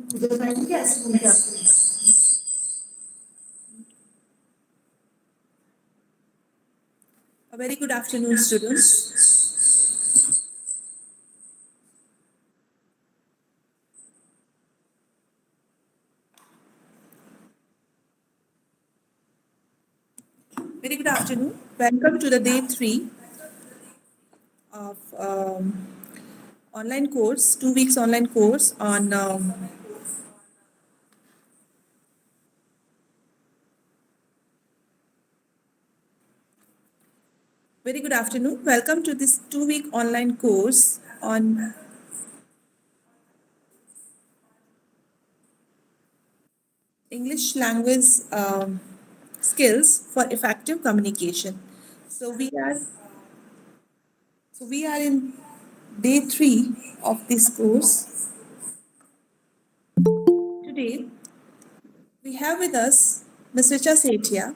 A very good afternoon, students. Very good afternoon. Welcome to the day 3 of online course, 2 weeks online course on very good afternoon. Welcome to this 2-week online course on English language skills for effective communication. So we are in day 3 of this course. Today we have with us Ms. Richa Sethia.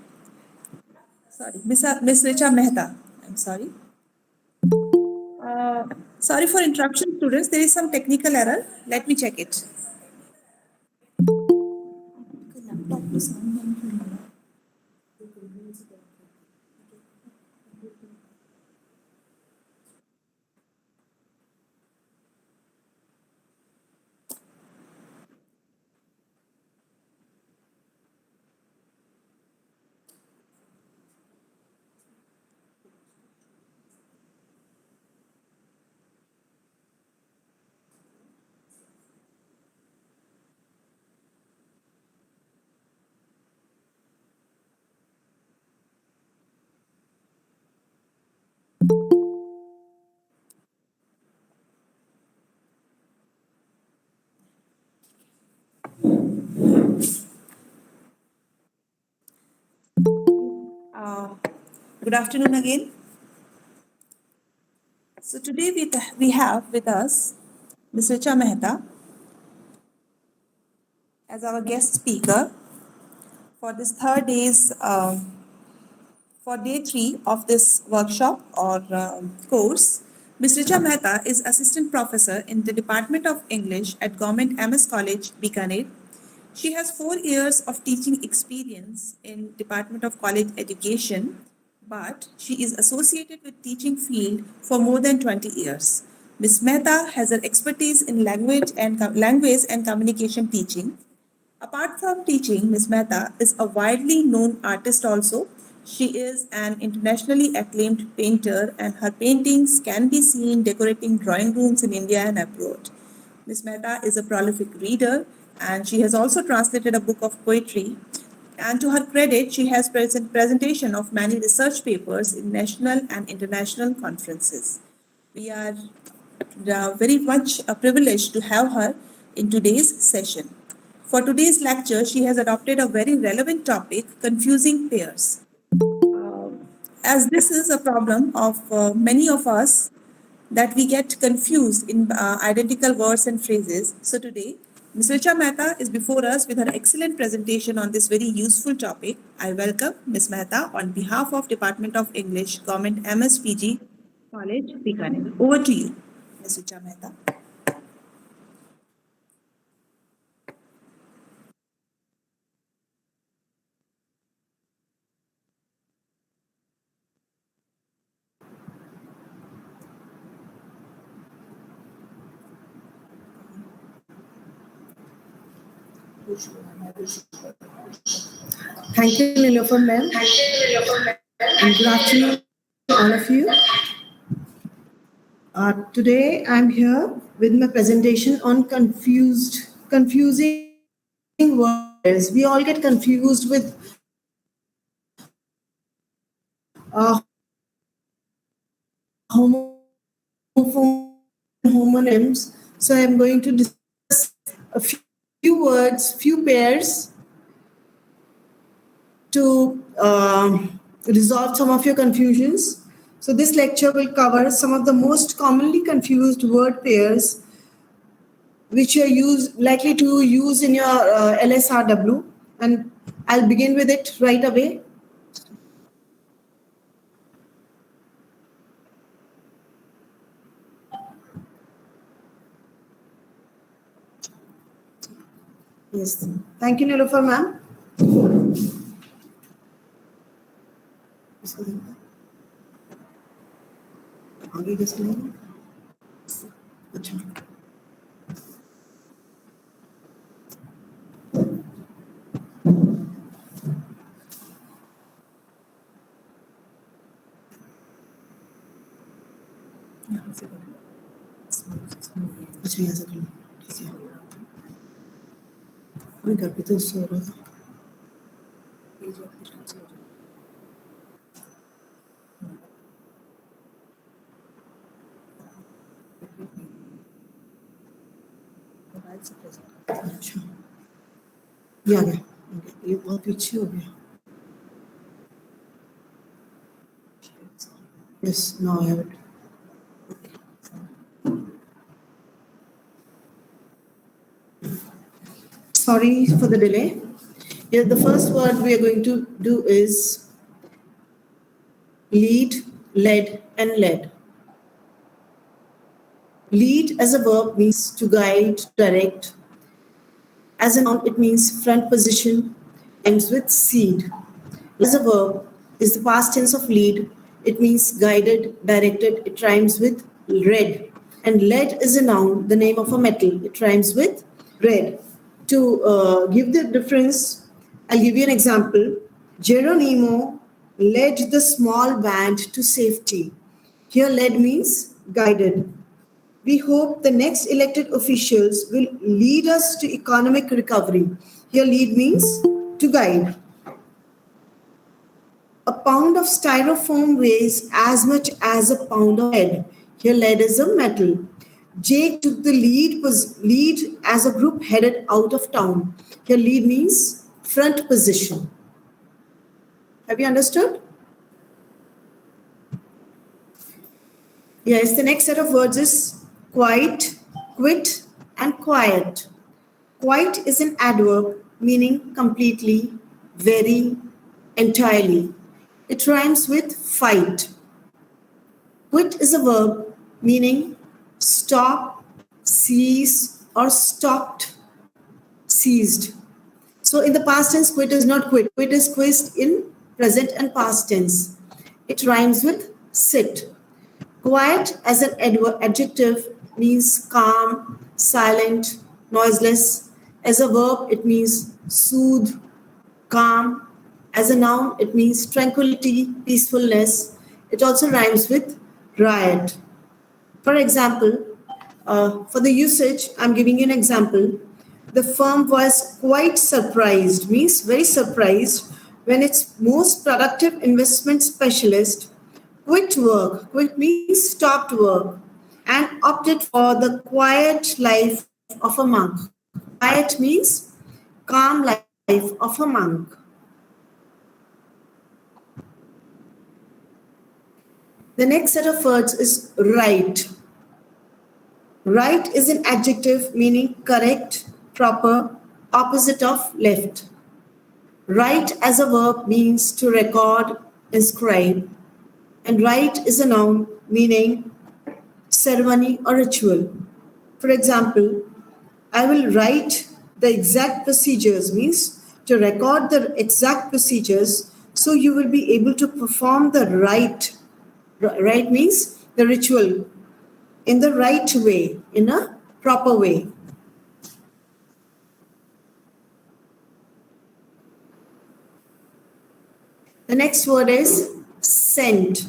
Miss Richa Mehta. I'm sorry. Sorry for interruption, students. There is some technical error. Let me check it. Good afternoon again. So today we have with us Ms. Richa Mehta as our guest speaker for this for day 3 of this workshop or course. Ms. Richa Mehta is assistant professor in the Department of English at Government MS College, Bikaner. She has 4 years of teaching experience in Department of College Education, but she is associated with teaching field for more than 20 years. Ms. Mehta has an expertise in language and communication teaching. Apart from teaching, Ms. Mehta is a widely known artist also. She is an internationally acclaimed painter and her paintings can be seen decorating drawing rooms in India and abroad. Ms. Mehta is a prolific reader and she has also translated a book of poetry. And to her credit, she has presentation of many research papers in national and international conferences. We are very much privileged to have her in today's session. For today's lecture, she has adopted a very relevant topic, confusing pairs. As this is a problem of many of us that we get confused in identical words and phrases. So today, Ms. Richa Mehta is before us with her excellent presentation on this very useful topic. I welcome Ms. Mehta on behalf of Department of English, Government MSPG College, Bikaner. Over to you, Ms. Richa Mehta. Thank you, Nilofer ma'am. And good afternoon, all of you. Today, I'm here with my presentation on confusing words. We all get confused with homonyms. So I'm going to discuss a few words, few pairs to resolve some of your confusions. So this lecture will cover some of the most commonly confused word pairs which you're likely to use in your LSRW, and I'll begin with it right away. Yes. Thank you, Nilofer ma'am. आगे किसके लिए? अच्छा. अच्छा यहाँ से कर लो. ठीक है. मैं घर पे तो सो रहा था. अच्छा. ये आ गया. ये बहुत पीछे हो गया. Yes, now I have it. Sorry for the delay. Here, the first word we are going to do is lead, led, and led. Lead as a verb means to guide, direct. As a noun, it means front position, ends with seed. As a verb is the past tense of lead. It means guided, directed. It rhymes with red. And lead is a noun, the name of a metal. It rhymes with red. To give the difference, I'll give you an example. Geronimo led the small band to safety. Here, led means guided. We hope the next elected officials will lead us to economic recovery. Here, lead means to guide. A pound of styrofoam weighs as much as a pound of lead. Here, lead is a metal. Jake took the lead as a group headed out of town. Here, lead means front position. Have you understood? Yes, the next set of words is quite, quit, and quiet. Quite is an adverb meaning completely, very, entirely. It rhymes with fight. Quit is a verb meaning stop, cease, or stopped, ceased. So in the past tense, quit is not quit. Quit is quit in present and past tense. It rhymes with sit. Quiet as an adjective means calm, silent, noiseless. As a verb, it means soothe, calm. As a noun, it means tranquility, peacefulness. It also rhymes with riot. For example, for the usage, I'm giving you an example. The firm was quite surprised, means very surprised, when its most productive investment specialist quit work. Quit means stopped work and opted for the quiet life of a monk. Quiet means calm life of a monk. The next set of words is right. Right is an adjective meaning correct, proper, opposite of left. Write as a verb means to record, inscribe. And rite is a noun meaning ceremony or ritual. For example, I will write the exact procedures means to record the exact procedures so you will be able to perform the rite. Rite means the ritual in the right way, in a proper way. The next word is sent.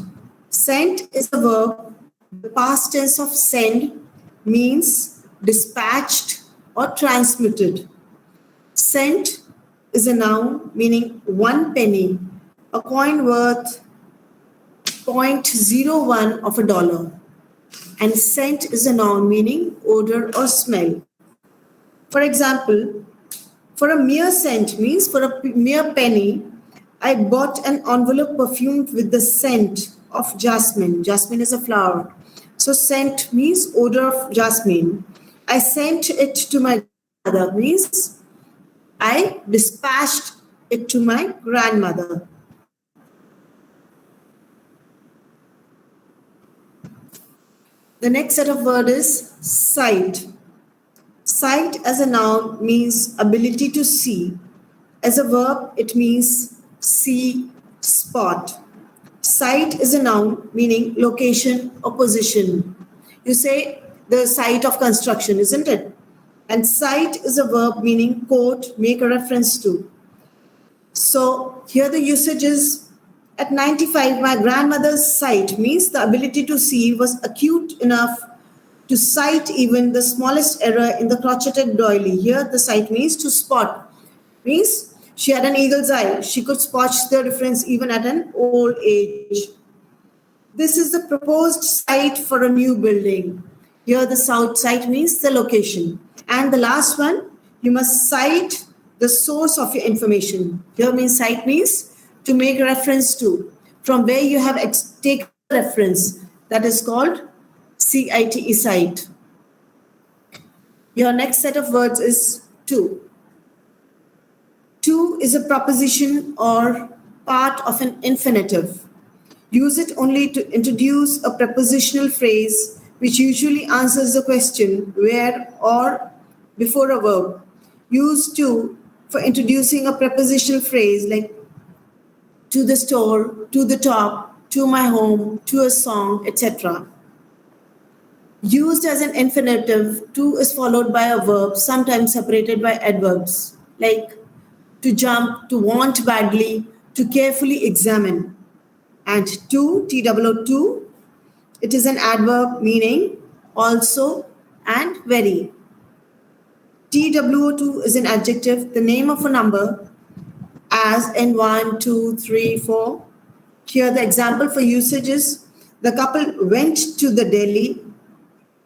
Sent is a verb. The past tense of send means dispatched or transmitted. Cent is a noun meaning 1 penny, a coin worth 0.01 of a dollar. And scent is a noun meaning odor or smell. For example, for a mere cent means for a mere penny, I bought an envelope perfumed with the scent of jasmine. Jasmine is a flower. So scent means odor of jasmine. I sent it to my grandmother means I dispatched it to my grandmother. The next set of word is sight. Sight as a noun means ability to see. As a verb, it means see, spot. Site is a noun meaning location or position. You say the site of construction, isn't it? And site is a verb meaning quote, make a reference to. So here the usage is at 95, my grandmother's sight means the ability to see was acute enough to sight even the smallest error in the crocheted doily. Here the sight means to spot, means she had an eagle's eye. She could spot the difference even at an old age. This is the proposed site for a new building. Here the south site means the location. And the last one, you must cite the source of your information. Here means cite means to make a reference to, from where you have taken reference. That is called CITE, cite. Your next set of words is to. To is a preposition or part of an infinitive. Use it only to introduce a prepositional phrase which usually answers the question where or before a verb. Use to for introducing a prepositional phrase like to the store, to the top, to my home, to a song, etc. Used as an infinitive, to is followed by a verb, sometimes separated by adverbs, like to jump, to want badly, to carefully examine. And to, TOO, it is an adverb meaning also and very. TWO2 is an adjective, the name of a number, as in 1, 2, 3, 4. Here the example for usage is the couple went to the Delhi.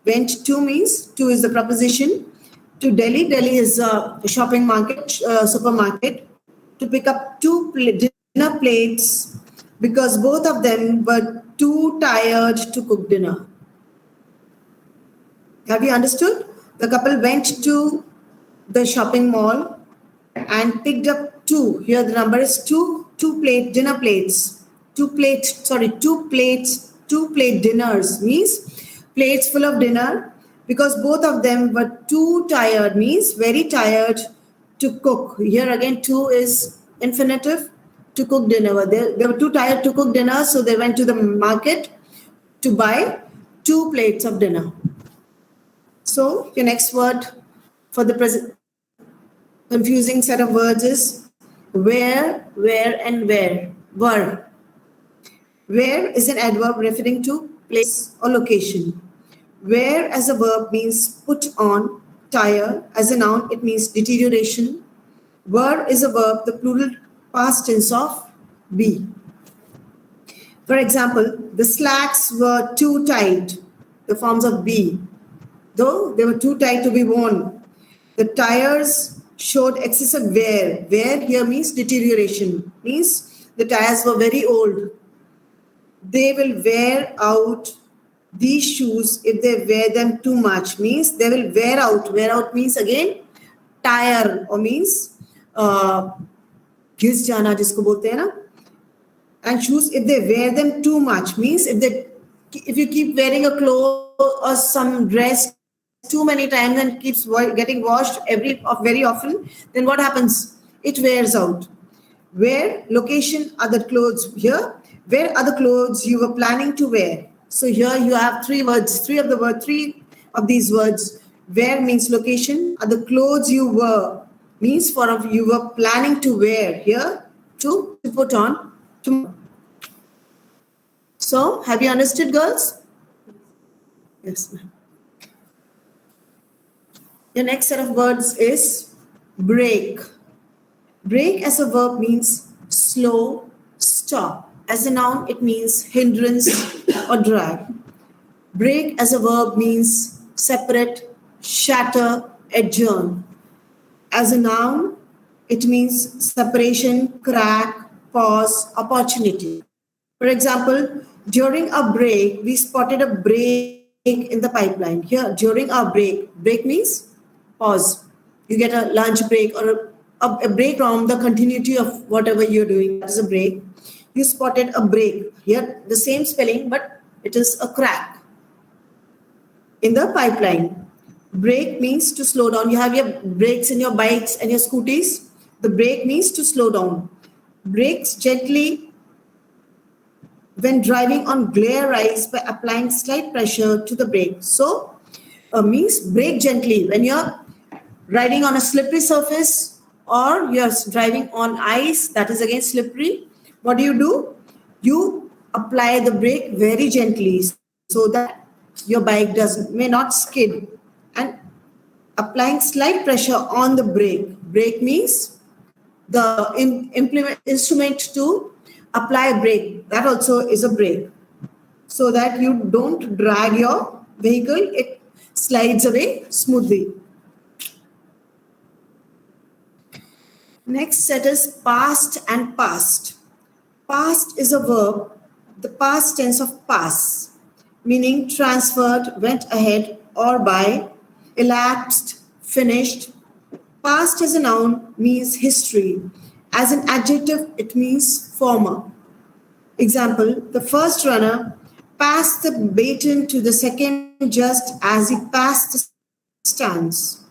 Went to means to is the preposition. To Delhi. Delhi is a shopping market, supermarket, to pick up two dinner plates because both of them were too tired to cook dinner. Have you understood? The couple went to the shopping mall and picked up two. Here the number is two dinner plates. Two plate dinners means plates full of dinner because both of them were too tired means very tired to cook. Here again, two is infinitive, to cook dinner. They were too tired to cook dinner, so they went to the market to buy 2 plates of dinner. So your next word for the present confusing set of words is where, and where. Were. Where is an adverb referring to place or location. Where as a verb means put on, tire. As a noun, it means deterioration. Were is a verb, the plural past tense of be. For example, the slacks were too tight, the forms of be. Though they were too tight to be worn. The tires showed excessive wear. Wear here means deterioration, means the tires were very old. They will wear out these shoes if they wear them too much, means they will wear out. Wear out means again tire or means घिस जाना जिसको बोलते हैं ना. And shoes, if they wear them too much, means if you keep wearing a cloth or some dress too many times and keeps getting washed very often, then what happens? It wears out. Where, location, other clothes. Here, where are the clothes you were planning to wear? So here you have three of these words. Where means location, are the clothes you were means you were planning to wear. Here, to put on tomorrow. So, have you understood, girls? Yes, ma'am. Your next set of words is break. Break as a verb means slow, stop. As a noun, it means hindrance or drag. Break as a verb means separate, shatter, adjourn. As a noun, it means separation, crack, pause, opportunity. For example, during a break, we spotted a break in the pipeline. Here, during our break means pause. You get a lunch break or a break from the continuity of whatever you're doing. That is a break. You spotted a break. Here, the same spelling, but it is a crack in the pipeline. Brake means to slow down. You have your brakes in your bikes and your scooties. The brake means to slow down. Brakes gently when driving on glare ice by applying slight pressure to the brake. So, means brake gently when you're riding on a slippery surface or you're driving on ice that is again slippery. What do? You apply the brake very gently so that your bike may not skid, and applying slight pressure on the brake. Brake means the implement instrument to apply a brake. That also is a brake, so that you don't drag your vehicle. It slides away smoothly. Next set is past and past. Past is a verb, the past tense of pass, meaning transferred, went ahead or by, elapsed, finished. Past as a noun means history. As an adjective, it means former. Example, the first runner passed the baton to the second just as he passed the stands.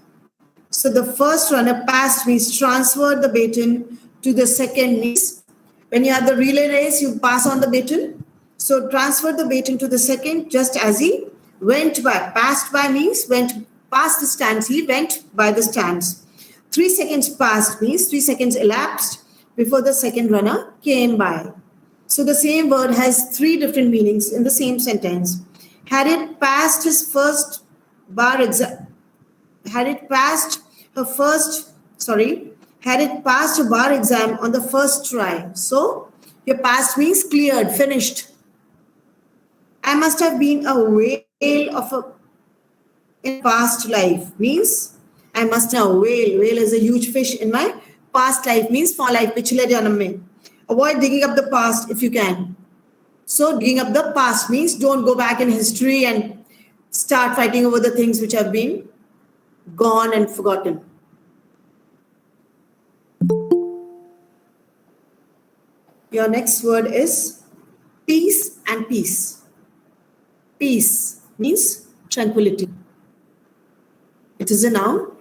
So the first runner passed means transferred the baton to the second means when you have the relay race, you pass on the baton. So transfer the baton to the second just as he went by. Passed by means went past the stands. He went by the stands. 3 seconds passed means 3 seconds elapsed before the second runner came by. So the same word has 3 different meanings in the same sentence. Had it passed his first bar exam, had it passed had it passed a bar exam on the first try. So your passed means cleared, finished. I must have been a whale of a in past life means I must have whale. Whale is a huge fish in my past life means for life. Pichhle janam mein. Avoid digging up the past if you can. So digging up the past means don't go back in history and start fighting over the things which have been gone and forgotten. Your next word is peace and peace. Peace means tranquility. It is a noun.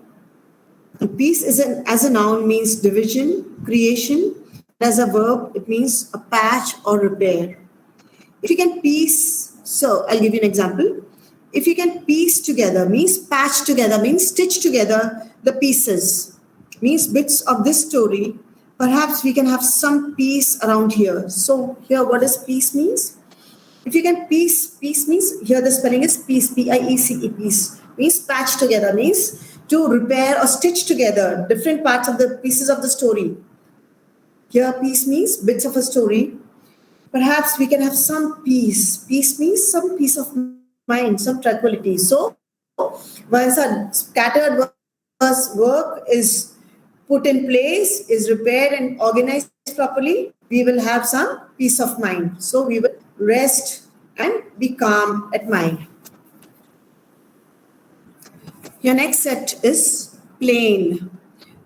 And peace as a noun means division, creation. As a verb, it means a patch or repair. If you can piece, so I'll give you an example. If you can piece together means patch together, means stitch together the pieces, means bits of this story. Perhaps we can have some peace around here. So here what does peace means? If you can piece means, here the spelling is peace, P-I-E-C-E, peace. Means patch together, means to repair or stitch together different parts of the pieces of the story. Here peace means bits of a story. Perhaps we can have some peace. Peace means some peace of mind, some tranquility. So once a scattered work is put in place, is repaired and organized properly, we will have some peace of mind. So we will rest and be calm at mind. Your next set is plain.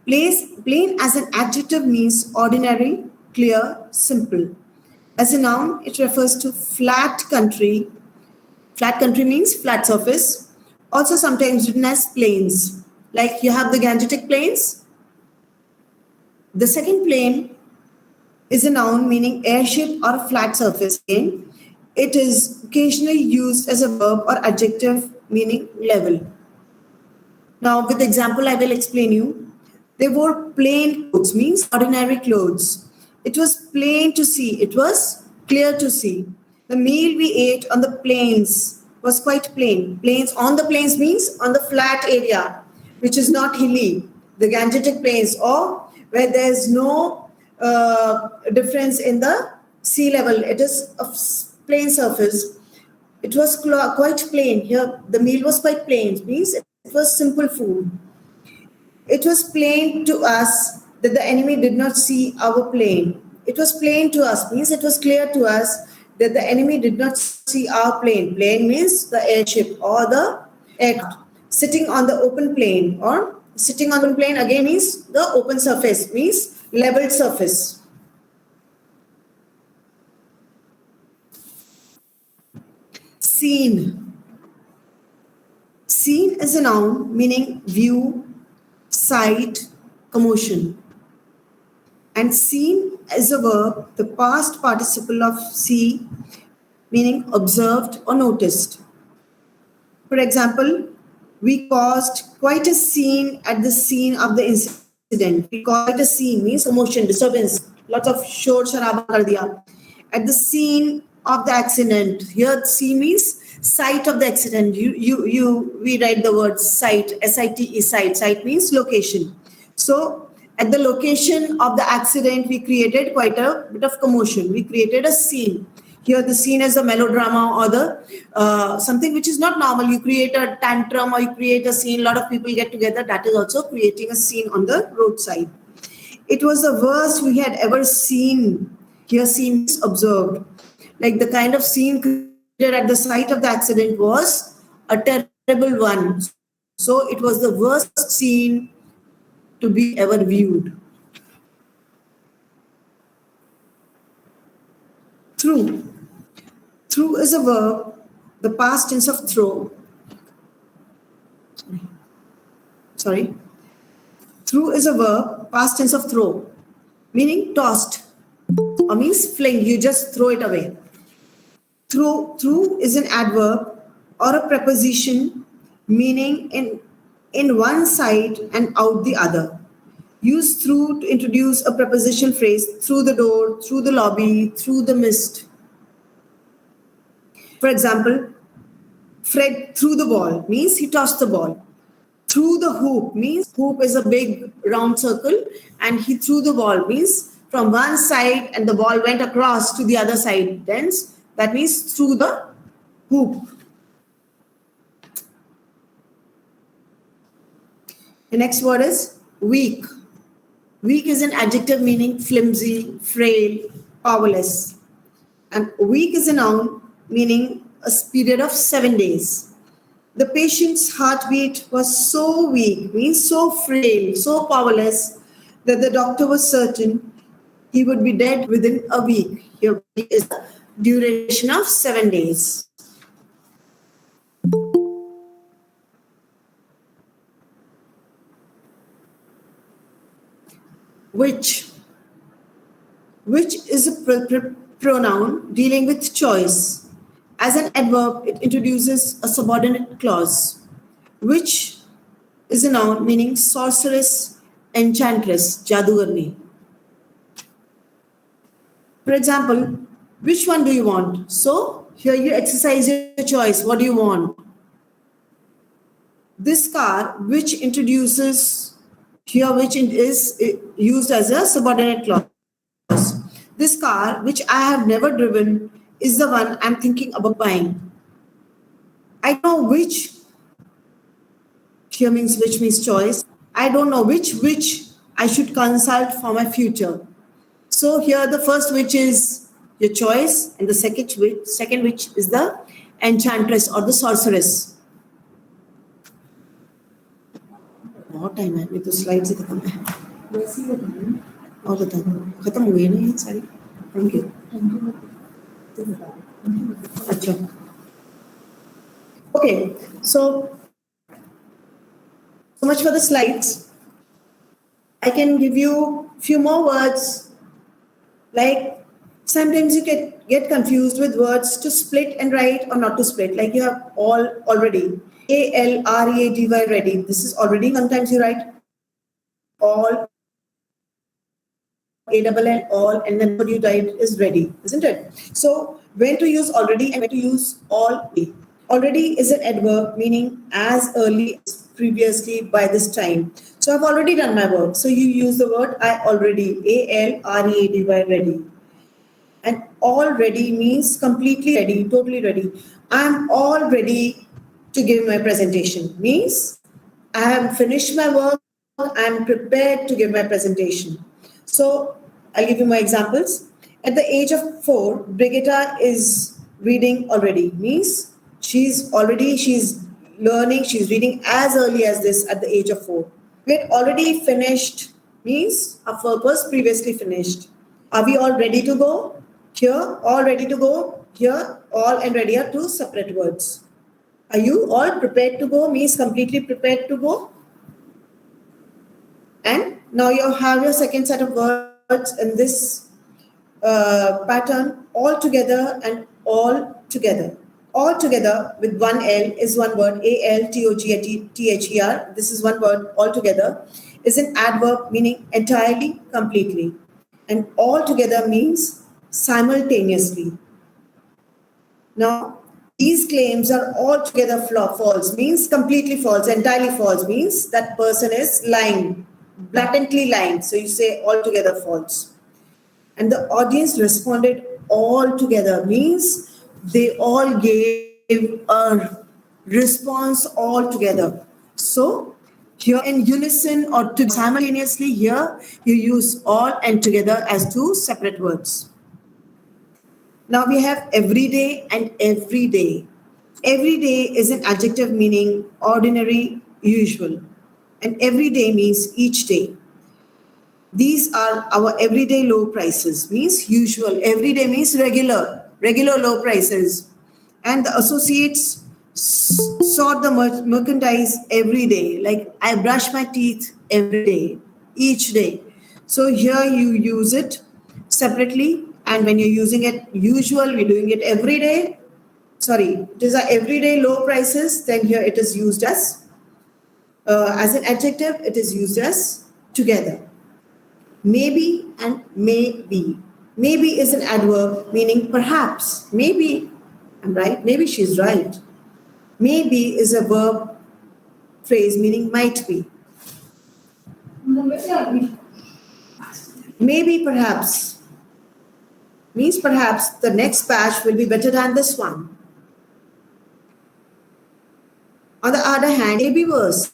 Plain as an adjective means ordinary, clear, simple. As a noun, it refers to flat country. Flat country means flat surface. Also sometimes written as plains. Like you have the Gangetic Plains. The second plain is a noun meaning airship or flat surface. It is occasionally used as a verb or adjective meaning level. Now with the example I will explain you. They wore plain clothes means ordinary clothes. It was plain to see. It was clear to see. The meal we ate on the plains was quite plain. Plains on the plains means on the flat area, which is not hilly. The Gangetic Plains, or where there is no difference in the sea level. It is a plain surface. It was quite plain. Here, the meal was quite plain. Means it was simple food. It was plain to us that the enemy did not see our plane. It was plain to us, means it was clear to us that the enemy did not see our plane. Plane means the airship or the aircraft. Sitting on the open plane, or sitting on the plane again means the open surface, means leveled surface. Seen. Seen is a noun meaning view, sight, commotion. And seen is a verb, the past participle of see, meaning observed or noticed. For example, we caused quite a scene at the scene of the incident. We caused quite a scene means commotion, disturbance, lots of shor sharaba kar diya. At the scene of the accident, here scene means site of the accident. We write the word site, S-I-T-E, site. Site means location. So at the location of the accident, we created quite a bit of commotion. We created a scene. Here the scene is a melodrama or the something which is not normal. You create a tantrum or you create a scene, a lot of people get together. That is also creating a scene on the roadside. It was the worst we had ever seen. Here scene is observed. Like the kind of scene created at the site of the accident was a terrible one. So it was the worst scene to be ever viewed. Through. Through is a verb, the past tense of throw. Sorry. Through is a verb, past tense of throw, meaning tossed or means fling. You just throw it away. Through is an adverb or a preposition meaning in one side and out the other. Use through to introduce a preposition phrase through the door, through the lobby, through the mist. For example, Fred threw the ball means he tossed the ball. Through the hoop means hoop is a big round circle and he threw the ball means from one side and the ball went across to the other side. Then that means through the hoop. The next word is weak. Weak is an adjective meaning flimsy, frail, powerless. And weak is a noun meaning a period of 7 days. The patient's heartbeat was so weak, means so frail, so powerless, that the doctor was certain he would be dead within a week. Here is the duration of 7 days. Which is a pronoun dealing with choice. As an adverb, it introduces a subordinate clause. Which is a noun meaning sorceress, enchantress, jadugarni. For example, which one do you want? So here you exercise your choice. What do you want? This car, which introduces here, which is used as a subordinate clause. This car, which I have never driven, is the one I'm thinking about buying. I know which, here means which means choice. I don't know which I should consult for my future. So here the first which is your choice and the second which is the enchantress or the sorceress. बहुत time है अभी तो slide से खत्म है और बता दो खत्म हो गई ना ये सारी थैंक यू अच्छा okay so much for the slides. I can give you few more words, like sometimes you get confused with words to split and write or not to split, like you have already A-L-R-E-A-D-Y, ready. This is already. Sometimes you write all, A-double-L, all, and then what you write is ready, isn't it? So when to use already and when to use all. Already is an adverb meaning as early as previously by this time. So I've already done my work. So you use the word I already, A-L-R-E-A-D-Y, ready. And all ready means completely ready, totally ready. I'm all ready to give my presentation. Means I have finished my work, I'm prepared to give my presentation. So I'll give you my examples. At the age of 4, Brigitta is reading already. Means she's learning, she's reading as early as this at the age of 4. We had already finished means a purpose previously finished. Are we all ready to go? Here, all ready to go. Here, all and ready are two separate words. Are you all prepared to go? Means completely prepared to go. And now you have your second set of words in this pattern, all together and all together. All together with one L is one word, ALTOGTHER. This is one word, all together, is an adverb meaning entirely, completely. And all together means simultaneously. Now, these claims are altogether false, means completely false, entirely false, means that person is lying, blatantly lying. So you say altogether false. And the audience responded all together, means they all gave a response all together. So here in unison or to simultaneously, here you use all and together as two separate words. Now we have everyday and everyday. Everyday is an adjective meaning ordinary, usual. And everyday means each day. These are our everyday low prices, means usual. Everyday means regular low prices. And the associates sort the merchandise every day. Like I brush my teeth every day, each day. So here you use it separately. And when you're using it usual, we're doing it every day. Sorry, it is our everyday low prices. Then here it is used as an adjective. It is used as together. Maybe and maybe. Maybe is an adverb meaning perhaps. Maybe I'm right. Maybe she's right. Maybe is a verb phrase meaning might be. Maybe perhaps means perhaps the next batch will be better than this one. On the other hand, maybe worse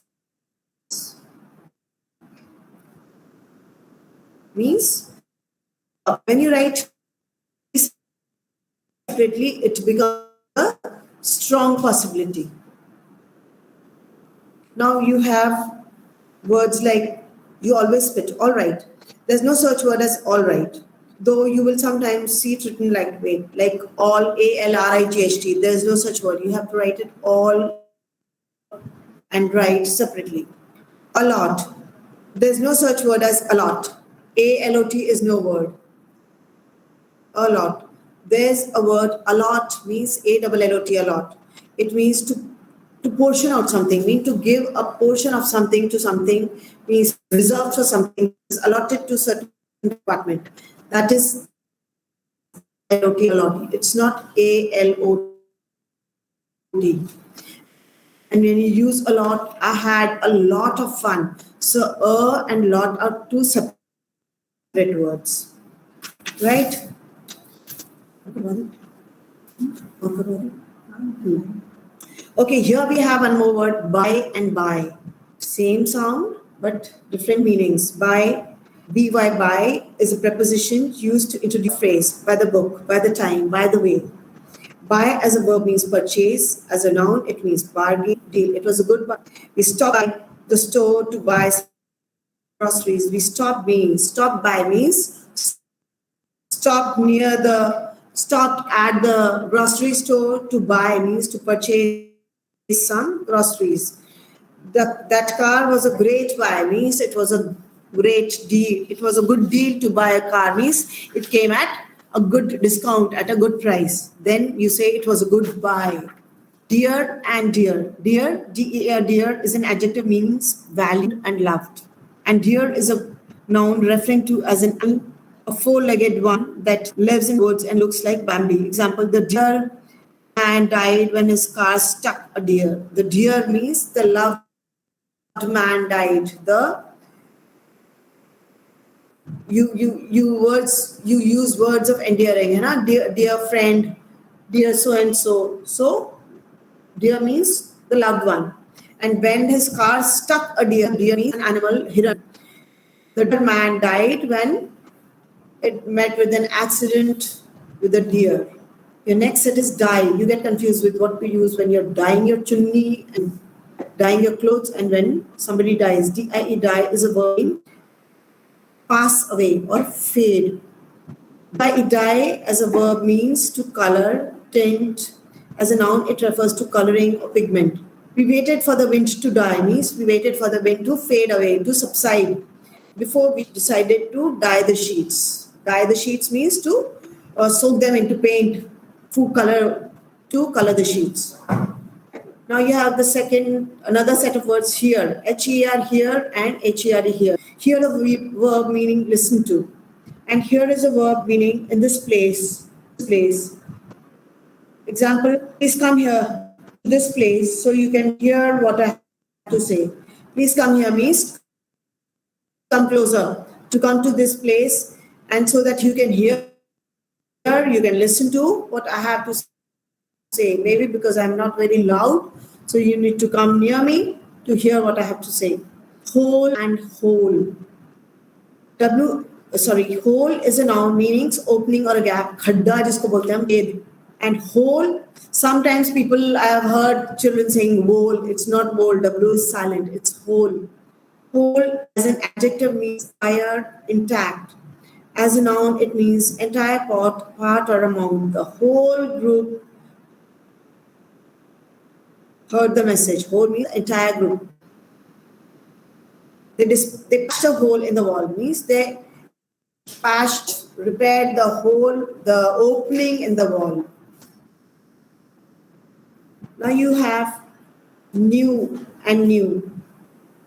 means when you write separately, it becomes a strong possibility. Now you have words like you always spit, all right. There's no such word as all right. Though you will sometimes see it written like all, ALRIGHT. There's no such word. You have to write it all and write separately. A lot. There's no such word as a lot. ALOT is no word. A lot. There's a word, a lot means ALLOT, a lot. It means to portion out something, means to give a portion of something to something, means reserved for something, is allotted to certain department. That is ALOT, a lot. It's not ALOT. And when you use a lot, I had a lot of fun. So and lot are two separate words. Right? Okay, here we have one more word, by and by. Same sound, but different meanings. By, by is a preposition used to introduce a phrase, by the book, by the time, by the way. Buy as a verb means purchase. As a noun, it means bargain, deal. It was a good buy. We stopped by the store to buy groceries. We stopped by means stopped at the grocery store to buy means to purchase some groceries. That car was a great buy means it was a great deal. It was a good deal to buy a car means it came at a good discount at a good price. Then you say it was a good buy. Dear and dear. Dear, D-E-A-R, dear is an adjective means valued and loved. And dear is a noun referring to as a four-legged one that lives in woods and looks like Bambi. Example, the dear man died when his car struck a deer. The deer means the loved man died. You use words of endearing, dear friend, dear so and so. So deer means the loved one. And when his car struck a deer means an animal hit. The man died when it met with an accident with a deer. Your next set is dye. You get confused with what we use when you're dyeing your chunni and dyeing your clothes, and when somebody dies. D-I-E, dye is a verb pass away or fade. Dye as a verb means to color, tint, As a noun, it refers to coloring or pigment. We waited for the wind to die means we waited for the wind to fade away, to subside, before we decided to dye the sheets. Dye the sheets means to soak them into paint, food color, to color the sheets. Now you have another set of words here, H-E-R here and H-E-R-E here. Here a verb meaning listen to. And here is a verb meaning in this place. Example, please come here to this place so you can hear what I have to say. Please come here means come closer, to come to this place, and so that you can hear, you can listen to what I have to say. Maybe because I'm not very loud, so you need to come near me to hear what I have to say. Whole and whole. Whole is a noun meaning opening or a gap. Khadda jisko bolte hain ged. And whole, sometimes I have heard children saying whole. It's not whole. W is silent. It's whole. Whole as an adjective means entire, intact. As a noun, it means entire part or amount. The whole group heard the message. Whole means entire group. They patched a hole in the wall means they repaired the opening in the wall. Now you have new and new.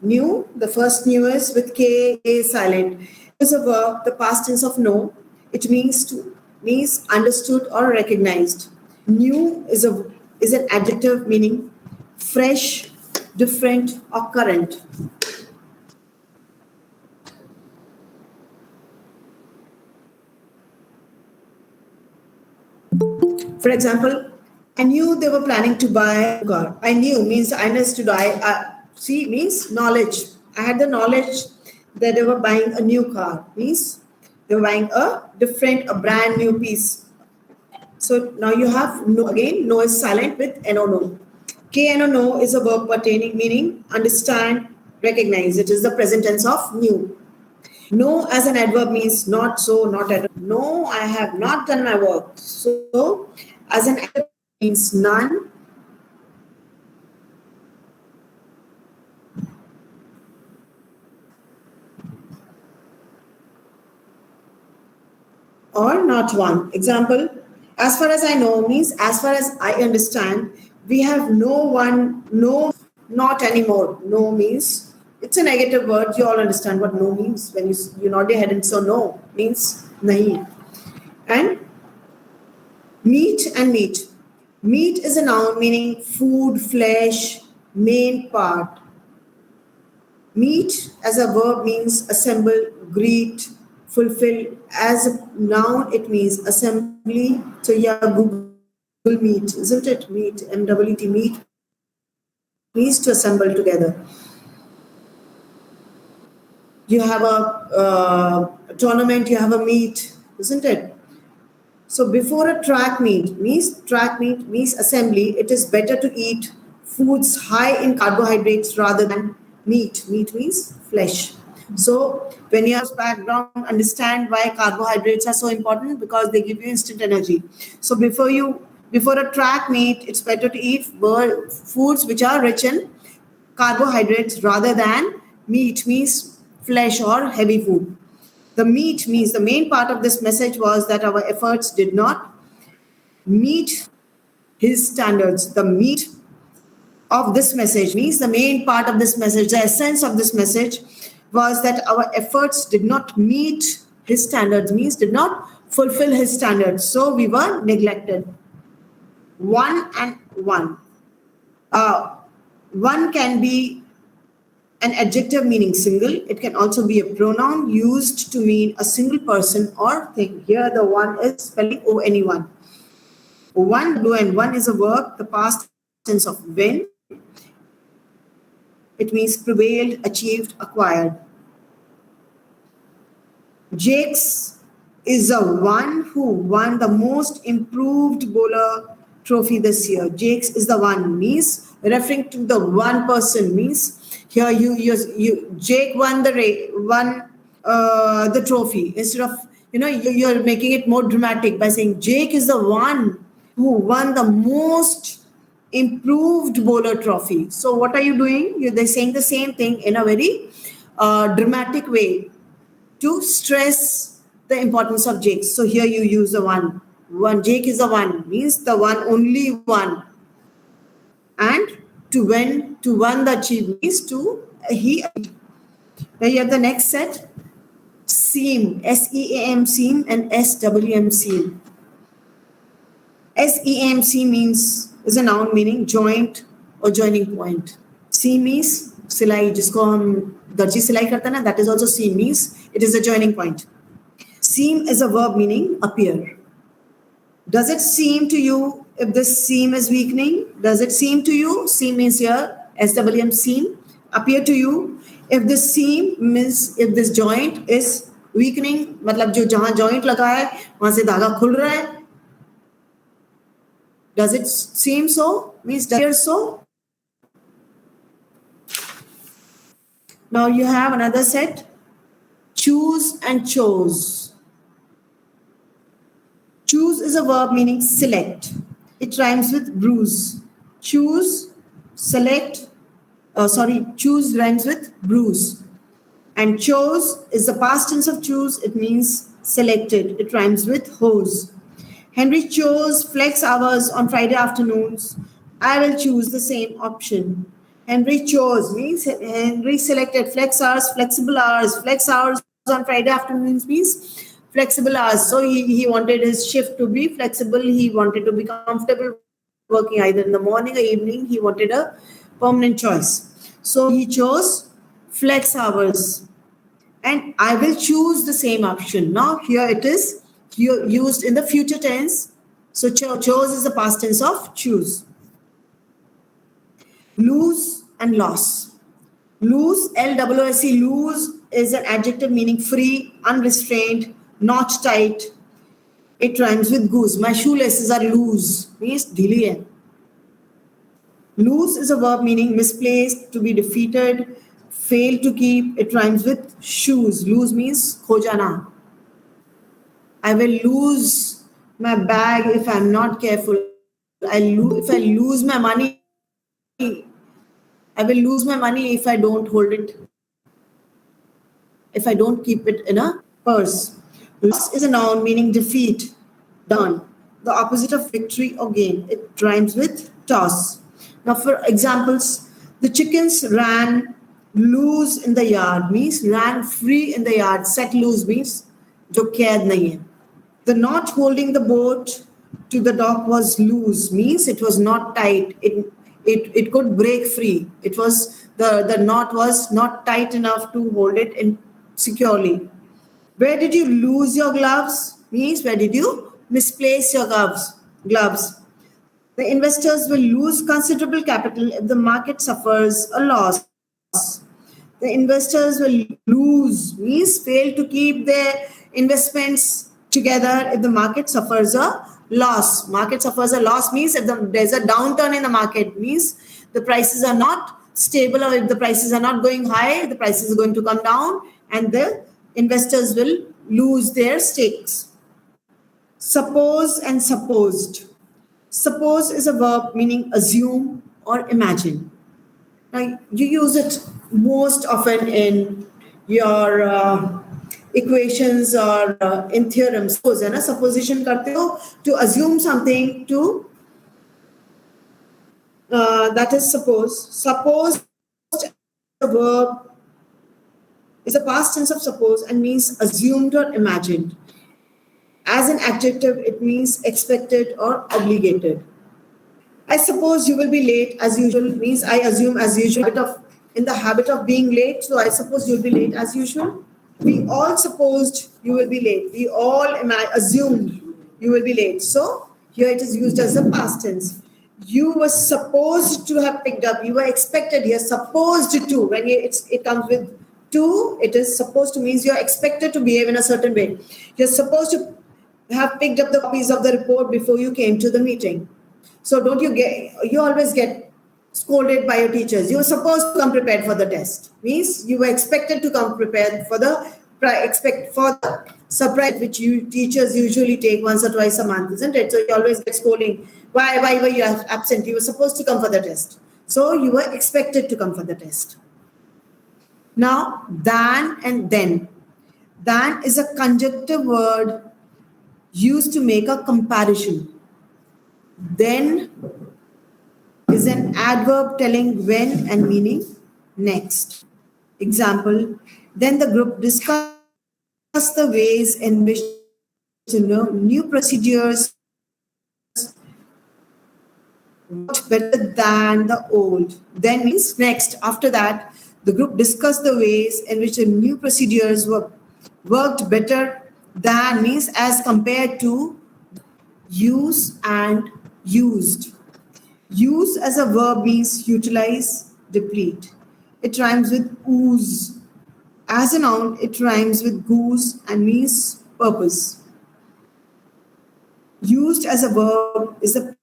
New, the first new is with K silent. It is a verb, the past tense of know. It means understood or recognized. New is an adjective meaning fresh, different, or current. For example, I knew they were planning to buy a car. I knew means I understood. See means knowledge. I had the knowledge that they were buying a new car. Means they were buying a brand new piece. So now you have no again. No is silent with no. K-N-O is a verb pertaining meaning understand, recognize. It is the present tense of new. No as an adverb means not so, not at all. No, I have not done my work. So as an adverb means none. Or not one. Example, as far as I know means as far as I understand, we have no, not anymore. No means, it's a negative word. You all understand what no means when you nod your head and so no means nahi. And meat and meat. Meat is a noun meaning food, flesh, main part. Meet as a verb means assemble, greet, fulfill. As a noun, it means assembly. So yeah, Google Meet, isn't it? Meet, M-E-E-T, meet means to assemble together. You have a tournament, you have a meet, isn't it? So before a track meet means assembly, it is better to eat foods high in carbohydrates rather than meat. Meat means flesh. So when you have background, understand why carbohydrates are so important, because they give you instant energy. So before a track meet, it's better to eat foods which are rich in carbohydrates rather than meat means flesh or heavy food. The meat means the main part of this message was that our efforts did not meet his standards. The meat of this message means the main part of this message, the essence of this message was that our efforts did not meet his standards, means did not fulfill his standards. So we were neglected. One and one. One can be an adjective meaning single. It can also be a pronoun used to mean a single person or thing. Here the one is spelling O-N-E-one. One is a verb, the past tense of win. It means prevailed, achieved, acquired. Jakes is the one who won the most improved bowler trophy this year. Jakes is the one, means referring to the one person, means here Jake won the trophy. Instead of you're making it more dramatic by saying Jake is the one who won the most improved bowler trophy. So what are you doing? They're saying the same thing in a very dramatic way to stress the importance of Jakes. So here you use the one. One Jake is the one, means the one, only one. And to won the achievement means to he. Now you have the next set. Seam, SEAM seam and SWM seam. SEAMC means is a noun meaning joint or joining point. Seam means सिलाई जिसको हम दर्जी सिलाई करते हैं ना, that is also seam means it is a joining point. Seem is a verb meaning appear. Does it seem to you if this seam is weakening? Does it seem to you? Seem means here SWM seam. Appear to you if this seam means if this joint is weakening, मतलब जो जहाँ joint लगा है वहाँ से धागा खुल रहा है. Does it seem so? Means does it appear so? Now you have another set. Choose and chose. Choose is a verb meaning select. It rhymes with bruise. Choose, select. Choose rhymes with bruise. And chose is the past tense of choose. It means selected. It rhymes with hose. Henry chose flex hours on Friday afternoons. I will choose the same option. Henry chose means Henry selected flex hours, flexible hours. Flex hours on Friday afternoons means flexible hours. So he wanted his shift to be flexible. He wanted to be comfortable working either in the morning or evening. He wanted a permanent choice. So he chose flex hours. And I will choose the same option. Now here it is used in the future tense. So chose is the past tense of choose. Loose and loss. Loose, L-O-O-S-E, loose is an adjective meaning free, unrestrained, not tight. It rhymes with goose. My shoelaces are loose, means dhili hai. Loose is a verb meaning misplaced, to be defeated, fail to keep. It rhymes with shoes. Lose means kho jana. I will lose my bag if I'm not careful. If I lose my money, I will lose my money if I don't hold it, if I don't keep it in a purse. Loss is a noun meaning defeat, done. The opposite of victory or gain. It rhymes with toss. Now for examples, the chickens ran loose in the yard means ran free in the yard. Set loose means jo kaid nahi hai. The knot holding the boat to the dock was loose means it was not tight. It could break free. It was the knot was not tight enough to hold it in securely. Where did you lose your gloves? Means where did you misplace your gloves? The investors will lose considerable capital if the market suffers a loss. The investors will lose means fail to keep their investments together if the market suffers a loss. Market suffers a loss means if there's a downturn in the market, means the prices are not stable, or if the prices are not going high, the prices are going to come down and the investors will lose their stakes. Suppose and supposed. Suppose is a verb meaning assume or imagine. Now you use it most often in your equations or in theorems. Suppose है ना, supposition करते हो to assume something to that is suppose. Suppose the verb is a past tense of suppose and means assumed or imagined. As an adjective, it means expected or obligated. I suppose you will be late as usual means I assume as usual. In the habit of being late, so I suppose you'll be late as usual. We all supposed you will be late. We all assumed you will be late. So here it is used as a past tense. You were supposed to have picked up. You were expected here. Supposed to. When it comes with to, it is supposed to means you're expected to behave in a certain way. You're supposed to have picked up the copies of the report before you came to the meeting. So don't you always get scolded by your teachers. You were supposed to come prepared for the test. Means you were expected to come prepared for the expect for the surprise, which you teachers usually take once or twice a month, isn't it? So you always get scolding. Why were you absent? You were supposed to come for the test. So you were expected to come for the test. Now, than and then. Than is a conjunctive word used to make a comparison. Then is an adverb telling when and meaning next. Example, then the group discussed the ways in which new procedures worked better than the old. Then means next. After that, the group discussed the ways in which the new procedures worked better than means as compared to use and used. Use as a verb means utilize, deplete. It rhymes with ooze. As a noun, it rhymes with goose and means purpose. Used as a verb is the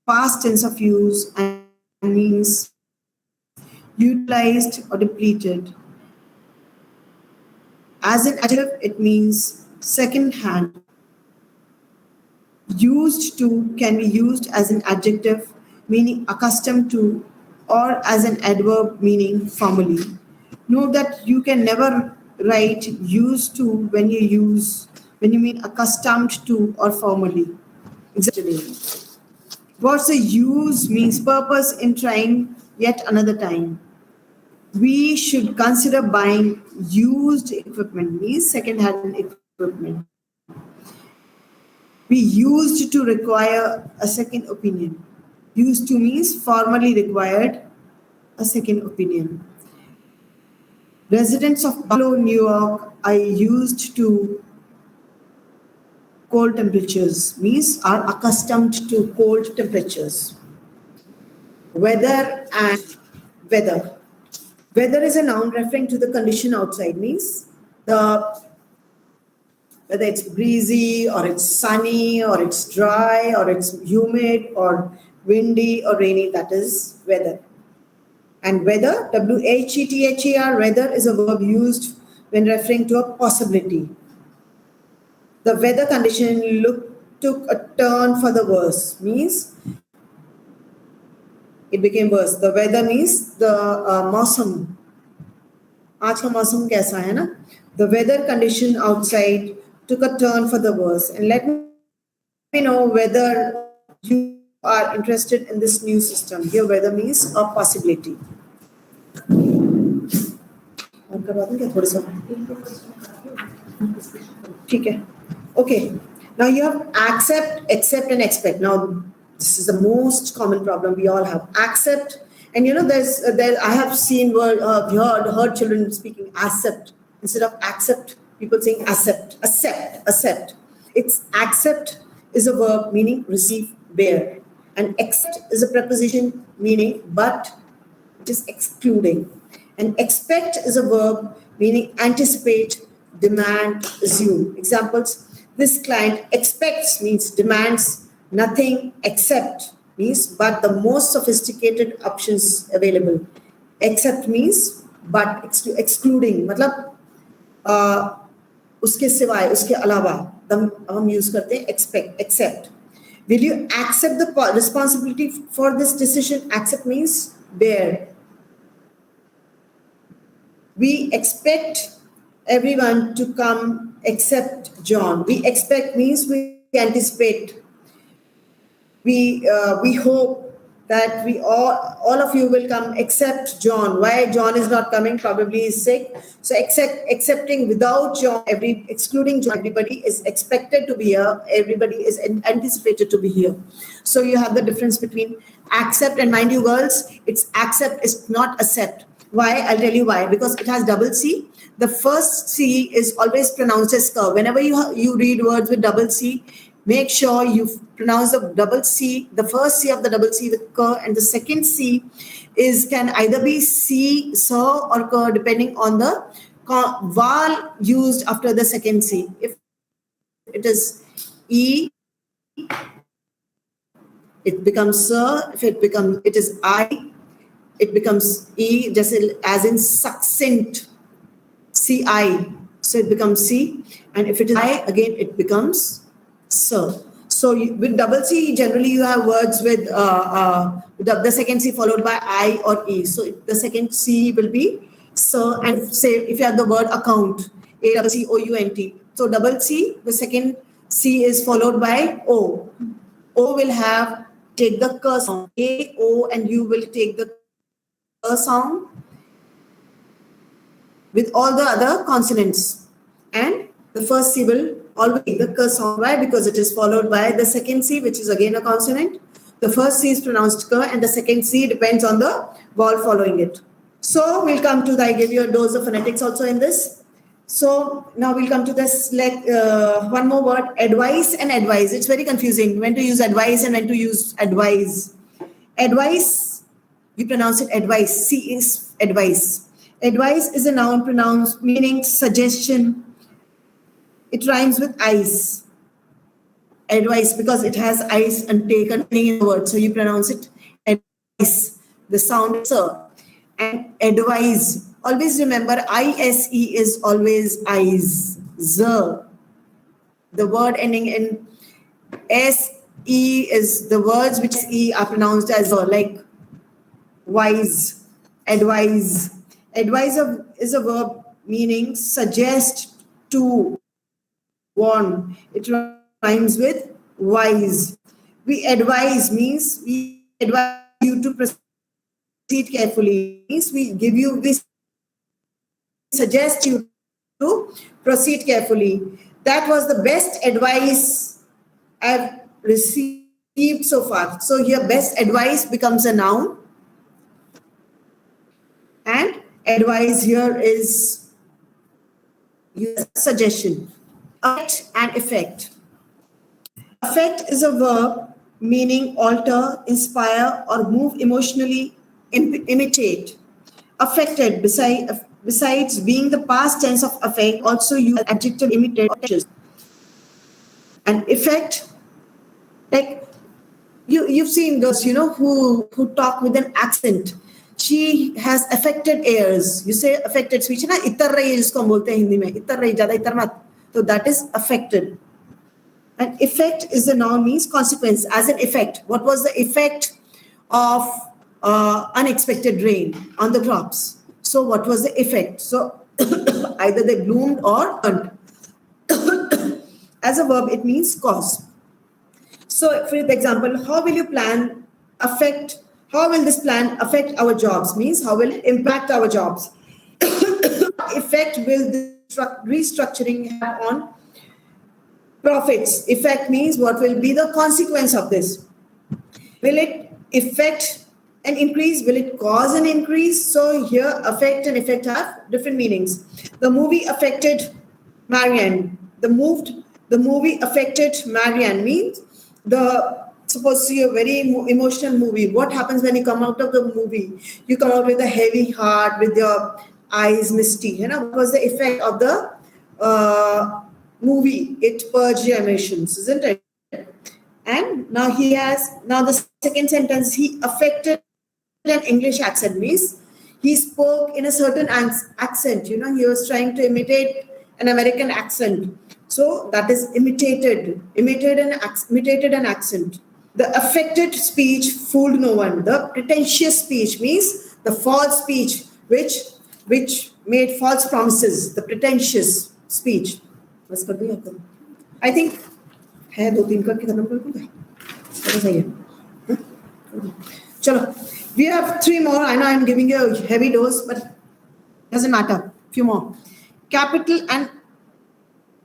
past tense of use and means utilized or depleted. As an adjective, it means second hand. Used to can be used as an adjective meaning accustomed to or as an adverb meaning formally. Note that you can never write used to when you mean accustomed to or formally. Exactly. What's the use means purpose in trying yet another time. We should consider buying used equipment means second-hand equipment. We used to require a second opinion. Used to means formally required a second opinion. Residents of Buffalo, New York are used to cold temperatures, means are accustomed to cold temperatures. Weather and weather. Weather is a noun referring to the condition outside, means whether it's breezy or it's sunny or it's dry or it's humid or windy or rainy, that is weather. And weather, W-H-E-T-H-E-R, weather is a verb used when referring to a possibility. The weather condition took a turn for the worse, means it became worse. The weather means the मौसम. आज का मौसम कैसा है ना? The weather condition outside took a turn for the worse. And let me know whether you are interested in this new system. Here, weather means a possibility. Okay. Now you have accept, accept, and expect. Now this is the most common problem we all have. Accept, and I have seen heard children speaking accept instead of accept. People saying accept. It's accept is a verb meaning receive, bear, and accept is a preposition meaning but, it is excluding. And expect is a verb meaning anticipate, demand, assume. Examples: this client expects means demands nothing except means but the most sophisticated options available. Except means but, excluding मतलब उसके सिवाय उसके अलावा हम use करते हैं expect, accept. Will you accept the responsibility for this decision? Accept means bear. We expect everyone to come except John. We expect means we anticipate. We hope that we all of you will come except John. Why John is not coming? Probably he's sick. So accepting without John, excluding John, everybody is expected to be here. Everybody is anticipated to be here. So you have the difference between accept and, mind you girls, it's accept, it's not accept. Why? I'll tell you why. Because it has double C. The first C is always pronounced as K. Whenever you read words with double C, make sure you pronounce the double C, the first C of the double C with K, and the second C can either be C, Sir, or K, depending on the vowel used after the second C. If it is E, it becomes Sir. If it is I, it becomes E, just as in succinct, CI. so it becomes C. And if it is I, again, it becomes sir. So with double C, generally you have words with the second C followed by I or E. So the second C will be sir. And say if you have the word account, ACCOUNT. So double C, the second C is followed by O. O will take the k sound. A, O, and U will take the k sound with all the other consonants. And the first C will always take the k sound. Why? Because it is followed by the second C, which is again a consonant. The first C is pronounced k, and the second C depends on the vowel following it. So we'll come to I gave you a dose of phonetics also in this. So now we'll come to this one more word, advice and advise. It's very confusing when to use advice and when to use advise. Advice, you pronounce it advice. C is advice. Advice is a noun pronounced meaning suggestion. It rhymes with eyes. Advice, because it has eyes and taken in the word. So you pronounce it advice. The sound is sir. And advise. Always remember, ISE is always eyes. Z. The word ending in SE is the words which E are pronounced as like wise, advise. Advise is a verb meaning suggest, to, warn. It rhymes with wise. We advise means we advise you to proceed carefully. Means we suggest you to proceed carefully. That was the best advice I've received so far. So here best advice becomes a noun. And advice here is suggestion. Affect and effect. Affect is a verb meaning alter, inspire, or move emotionally, imitate. Affected, besides being the past tense of affect, also use adjective imitate. And effect, like you've seen those, who talk with an accent. She has affected ears. You say affected speech, na itar rahi jisko hum bolte hain Hindi mein. Itar rahi, zyada itar mat. So that is affected. And effect is a noun, means consequence, as an effect. What was the effect of unexpected rain on the crops? So what was the effect? So either they bloomed or burnt. As a verb, it means cause. So for example, how will this plan affect our jobs? Means how will it impact our jobs? Effect will the restructuring have on profits? Effect means what will be the consequence of this? Will it affect an increase? Will it cause an increase? So here affect and effect have different meanings. The movie affected Marianne. The movie affected Marianne means suppose you see a very emotional movie. What happens when you come out of the movie? You come out with a heavy heart, with your eyes misty. What was the effect of the movie? It purged your emotions, isn't it? And now the second sentence, he affected an English accent, means he spoke in a certain accent. He was trying to imitate an American accent. So that is imitated an accent. The affected speech fooled no one. The pretentious speech means the false speech which made false promises. The pretentious speech. I think है 2-3 करके खत्म कर दूंगा. चलो सही है. चलो, we have 3 more. I know I'm giving you a heavy dose, but doesn't matter. Few more. Capital and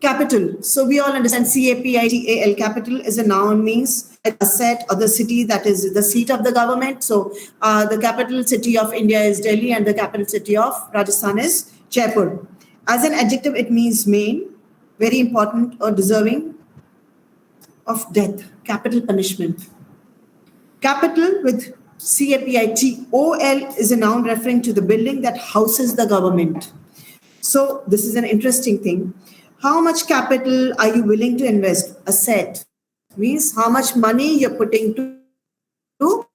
capital. So we all understand CAPITAL. Capital is a noun, means a set or the city that is the seat of the government. So the capital city of India is Delhi and the capital city of Rajasthan is Jaipur. As an adjective, it means main, very important or deserving of death, capital punishment. Capital with CAPITOL is a noun referring to the building that houses the government. So this is an interesting thing. How much capital are you willing to invest? Asset means how much money you're putting to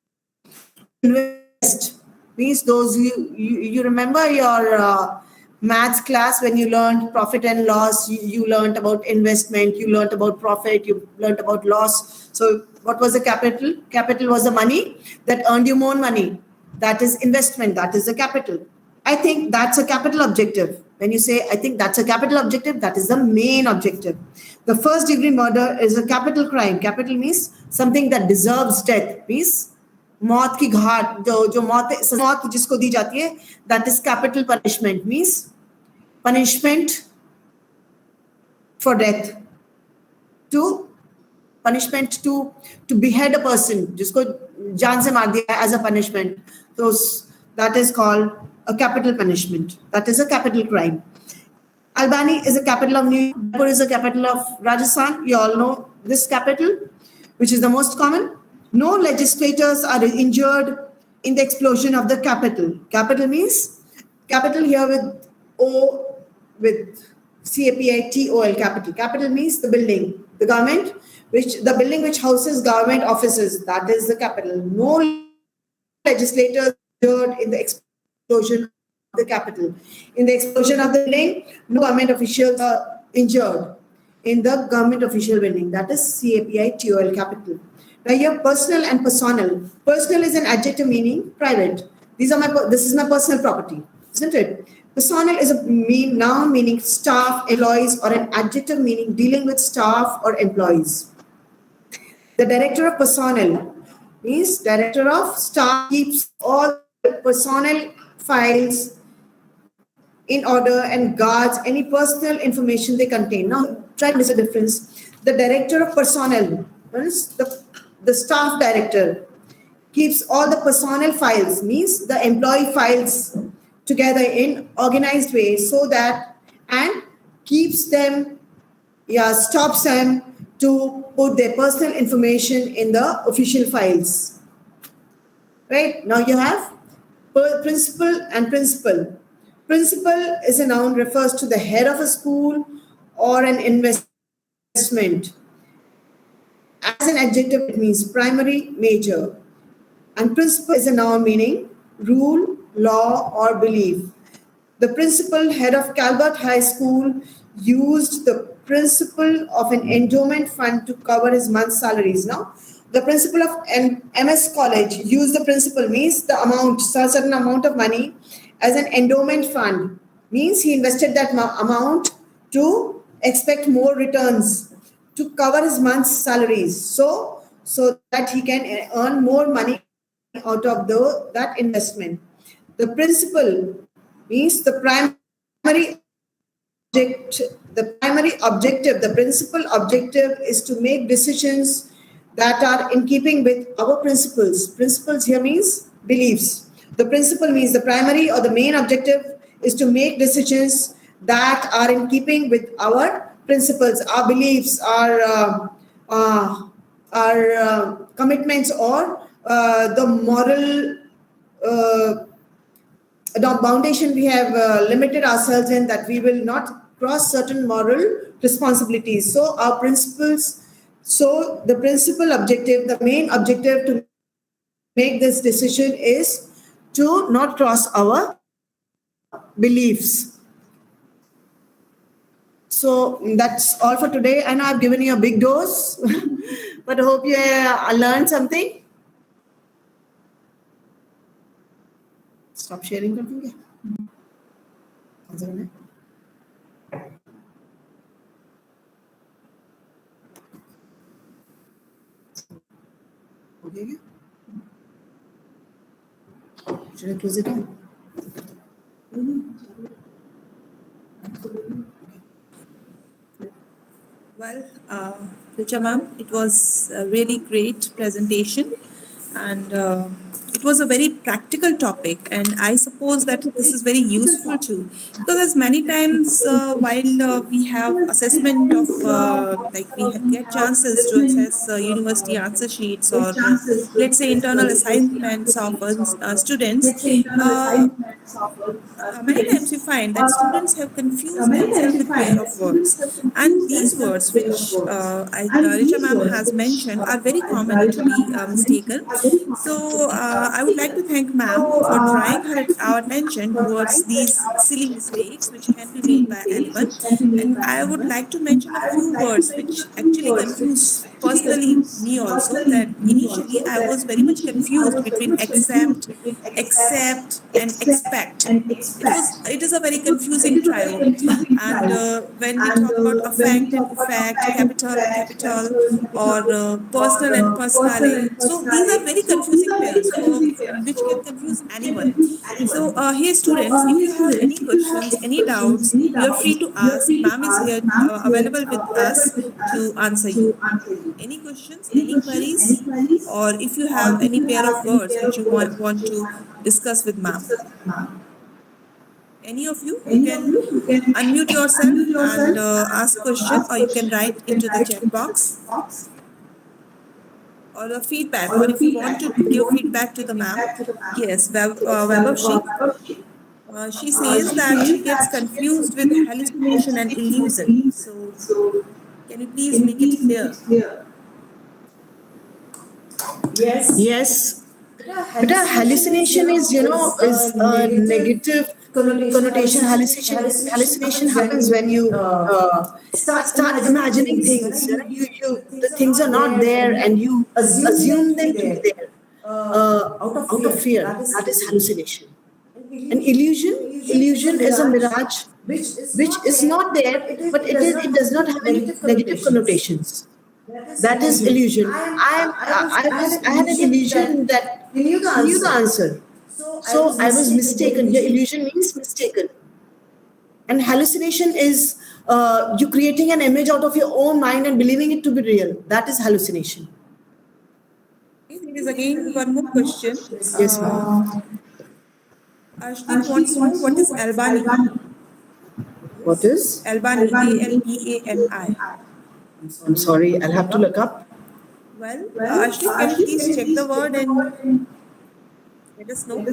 invest. Means those you remember your maths class when you learned profit and loss, you learned about investment, you learned about profit, you learned about loss. So what was the capital? Capital was the money that earned you more money. That is investment, that is the capital. I think that's a capital objective. When you say, I think that's a capital objective, that is the main objective. The first degree murder is a capital crime. Capital means something that deserves death, means मौत की घाट जो मौत जिसको दी जाती है, that is capital punishment, means punishment for death, to punishment to behead a person, जिसको जान से मार दिया as a punishment. So that is called a capital punishment. That is a capital crime. Albany is the capital of New York. Jaipur is the capital of Rajasthan. You all know this capital, which is the most common. No legislators are injured in the explosion of the Capitol. Capital means capital here with O, with CAPITOL, capital. Capital means the building, the government, the building which houses government offices. That is the capital. No legislators injured in the explosion of the Capitol. In the explosion of the building, no government officials are injured in the government official building. That is CAPITOL, capital. Now here, personal and personal. Personal is an adjective meaning private. This is my personal property, isn't it? Personal is a noun meaning staff, employees, or an adjective meaning dealing with staff or employees. The director of personnel means director of staff keeps all personnel files in order and guards any personal information they contain. Now try to understand the difference. The director of personnel means the staff director keeps all the personnel files, means the employee files together in organized way, so that, and keeps them, stops them to put their personal information in the official files. Right? Now you have principal and principal. Principal is a noun, refers to the head of a school or an investment. As an adjective, it means primary, major. And principle is a noun meaning rule, law, or belief. The principal head of Calvert High School used the principle of an endowment fund to cover his month's salaries. Now, the principal of MS College used the principal, means the amount, a certain amount of money as an endowment fund, means he invested that amount to expect more returns, to cover his month's salaries, so that he can earn more money out of that investment. The principal means the primary objective. The principal objective is to make decisions that are in keeping with our principles. Principles here means beliefs. The principal means the primary or the main objective is to make decisions that are in keeping with our principles, our beliefs, our commitments, or the moral foundation we have limited ourselves in, that we will not cross certain moral responsibilities. So our principles, so the principal objective, the main objective to make this decision is to not cross our beliefs. So that's all for today. I know I've given you a big dose, but I hope you learned something. Stop sharing. Okay. Should I close it down? Well, Richa ma'am, it was a really great presentation, and it was a very practical topic, and I suppose that this is very useful too, because as many times while we have assessment of like we get chances to assess university answer sheets, or let's say internal assignments of students, many times we find that students have confused themselves with pair of words, and these words which Richa ma'am has mentioned are very common to be mistaken. So I would like to thank ma'am for drawing our attention towards these silly mistakes which can be made by anyone. And I would like to mention a few words which actually confuse personally me also. That initially I was very much confused between exempt, accept, and expect. It is a very confusing trio. And when we talk about affect and effect, capital, or personal and personale, so these are very confusing pairs for which can confuse anyone. So hey students, if you have any questions, any doubts, you are free to ask. Ma'am is here available with us to answer you. Any questions, any queries, or if you have any pair of words which you want to discuss with ma'am. Any of you can unmute yourself and ask question, or you can write into the chat box, or the feedback, or if you want to give feedback to the ma'am. Yes, Vaibhavshi. She says that she gets confused with hallucination and illusion. So, can you please make it clear? Yes, but a hallucination is a negative connotation. Hallucination happens when you start imagining things. The things are not there, and you assume them to be there out of fear. That is hallucination. An illusion is a mirage which is not there, but it does not have any negative connotations. That is illusion. I had an illusion that he knew the answer. So I was mistaken. Your illusion means mistaken. And hallucination is you creating an image out of your own mind and believing it to be real. That is hallucination. There is again one more question. Yes, ma'am. Arshdeep wants to know what is Albani. What is? Albani, Albani. I'm sorry, I'll have to look up. Well, Arshdeep, can you please check the word and let us know?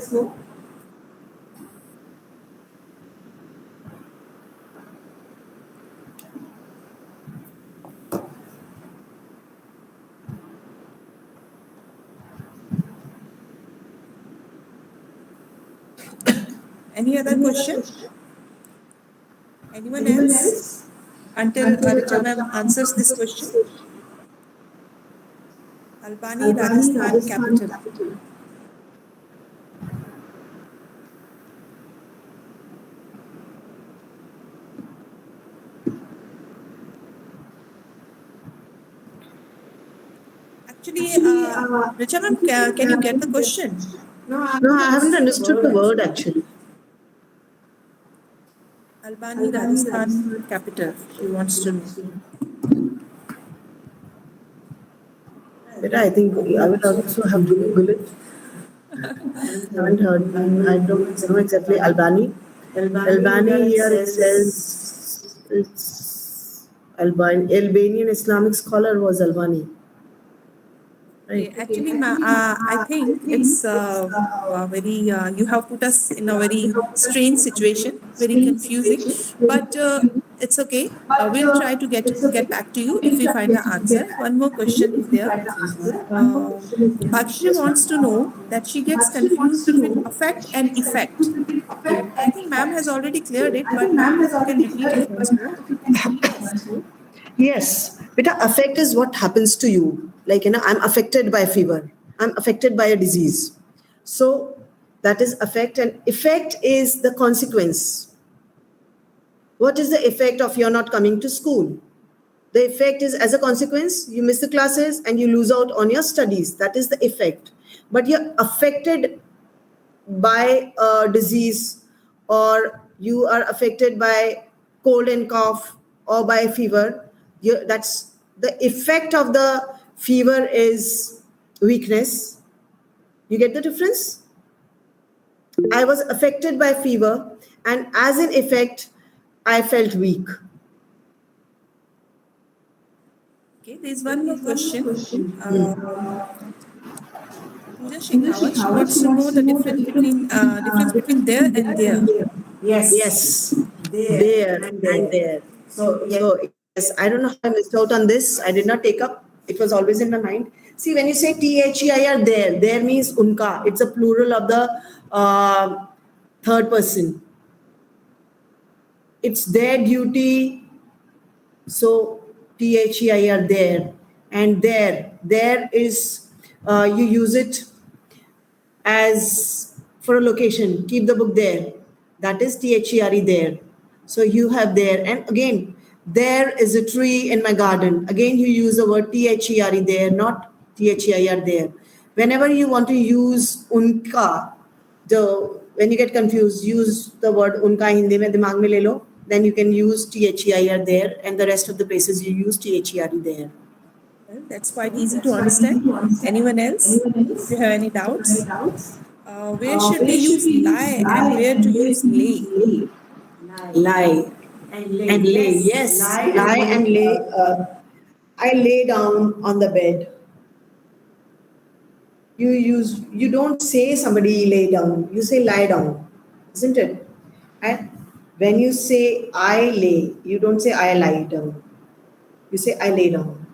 Any other question? Anyone else? Until Richa ma'am answers this question. Albani, Rajasthan capital. Actually, Richa ma'am, can you get the question? No, I haven't understood the word actually. Albani, Rajasthan capital. She wants to know. But I think I will also have to Google it. I haven't heard. I don't know exactly. Albani here it says it's Albanian Islamic scholar was Albani. Right. Actually, I think it's very, you have put us in a very strange situation, very confusing, but it's okay. We'll try to get back to you if we find the answer. One more question is there. Bhakshi wants to know that she gets confused between affect and effect. I think ma'am has already cleared it, but you can repeat it once more. Yes, beta, affect is what happens to you. Like, I'm affected by fever. I'm affected by a disease. So that is affect, and effect is the consequence. What is the effect of your not coming to school? The effect is, as a consequence, you miss the classes and you lose out on your studies. That is the effect. But you're affected by a disease, or you are affected by cold and cough, or by fever. That's the effect of the fever is weakness. You get the difference? I was affected by fever, and as an effect, I felt weak. Okay, there's one more question. Pooja Shekhawat, she wants to know the difference between there and there. Yes. There and there. So yes, I don't know how I missed out on this. I did not take up. It was always in my mind. See, when you say THEIR, there means unka. It's a plural of the third person. It's their duty. So THEIR, there. And there is, you use it as for a location. Keep the book there. That is THERE, there. So you have there. And again, there is a tree in my garden. Again, you use the word THERE, there, not THEIR, there. Whenever you want to use unka, when you get confused, use the word unka Hindi mein dimag mein le lo. Then you can use THEIR, there, and the rest of the places you use THERE, there. Well, that's quite easy to understand. Anyone else? If you have any doubts? Where should we use lie and where to use lay? Lie and lay. Yes, lie and lay. I lay down on the bed. You don't say somebody lay down. You say lie down, isn't it? And when you say I lay, you don't say I lie down. You say I lay down.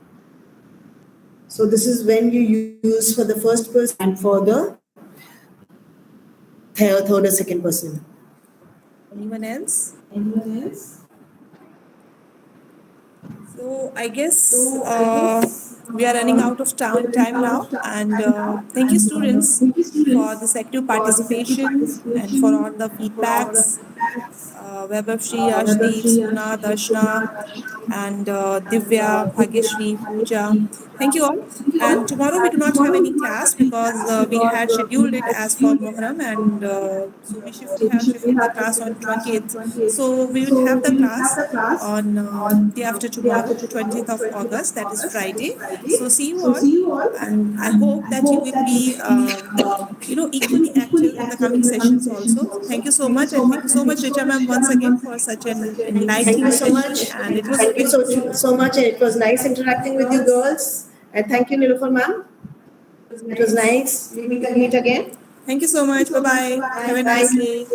So this is when you use for the first person and for the third or second person. Anyone else? So I guess we are running out of time now, and thank you, students, for this active participation and for all the feedbacks. Vaibhavshri, Ashdeep, Suna, Darshna, and Divya, Bhagyashri, Pooja. Thank you all. And tomorrow we do not have any class because we had scheduled it as for Muharram, and so we have shifted the class on 20th. So we will have the class on day after tomorrow, 20th of August, that is Friday. So see you all, and I hope that you will be equally active in the coming sessions also. Thank you so much, and thank you so much, Richa ma'am, once again for such an enlightening session, and it was Thank you so much, and it was nice interacting with you girls. And thank you, Nilufar ma'am. It was nice. We will meet again. Thank you so much. Bye bye. Have a nice day.